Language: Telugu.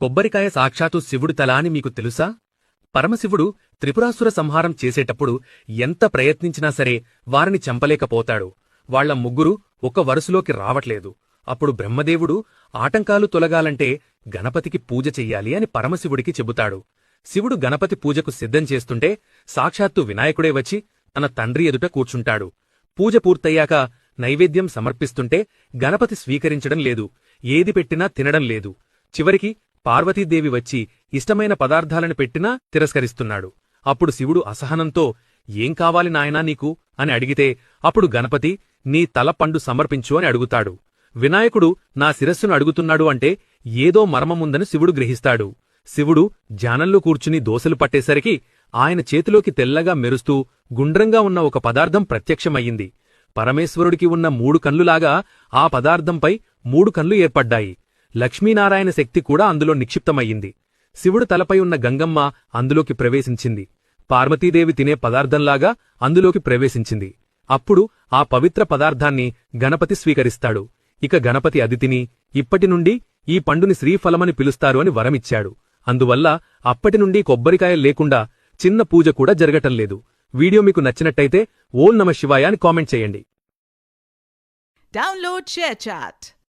కొబ్బరికాయ సాక్షాత్తు శివుడి తల అని మీకు తెలుసా? పరమశివుడు త్రిపురాసుర సంహారం చేసేటప్పుడు ఎంత ప్రయత్నించినా సరే వారిని చంపలేకపోతాడు. వాళ్ల ముగ్గురు ఒక వరుసలోకి రావట్లేదు. అప్పుడు బ్రహ్మదేవుడు ఆటంకాలు తొలగాలంటే గణపతికి పూజ చెయ్యాలి అని పరమశివుడికి చెబుతాడు. శివుడు గణపతి పూజకు సిద్ధం చేస్తుంటే సాక్షాత్తు వినాయకుడే వచ్చి తన తండ్రి ఎదుట కూర్చుంటాడు. పూజ పూర్తయ్యాక నైవేద్యం సమర్పిస్తుంటే గణపతి స్వీకరించడం లేదు. ఏది పెట్టినా తినడం లేదు. చివరికి పార్వతీదేవి వచ్చి ఇష్టమైన పదార్థాలను పెట్టినా తిరస్కరిస్తున్నాడు. అప్పుడు శివుడు అసహనంతో ఏం కావాలి నాయనా నీకు అని అడిగితే అప్పుడు గణపతి నీ తల పండు సమర్పించు అని అడుగుతాడు. వినాయకుడు నా శిరస్సును అడుగుతున్నాడు అంటే ఏదో మర్మముందని శివుడు గ్రహిస్తాడు. శివుడు ధ్యానంలో కూర్చుని దోసలు పట్టేసరికి ఆయన చేతిలోకి తెల్లగా మెరుస్తూ గుండ్రంగా ఉన్న ఒక పదార్థం ప్రత్యక్షమయ్యింది. పరమేశ్వరుడికి ఉన్న 3 కన్నులాగా ఆ పదార్థంపై 3 కన్లు ఏర్పడ్డాయి. లక్ష్మీనారాయణ శక్తి కూడా అందులో నిక్షిప్తమయ్యింది. శివుడు తలపై ఉన్న గంగమ్మ అందులోకి ప్రవేశించింది. పార్వతీదేవి తినే పదార్థంలాగా అందులోకి ప్రవేశించింది. అప్పుడు ఆ పవిత్ర పదార్థాన్ని గణపతి స్వీకరిస్తాడు. ఇక గణపతి అది తిని ఇప్పటినుండి ఈ పండుని శ్రీఫలమని పిలుస్తారు అని వరమిచ్చాడు. అందువల్ల అప్పటినుండి కొబ్బరికాయ లేకుండా చిన్న పూజ కూడా జరగటంలేదు. వీడియో మీకు నచ్చినట్టయితే ఓం నమః శివాయ అని కామెంట్ చేయండి. Download ShareChat.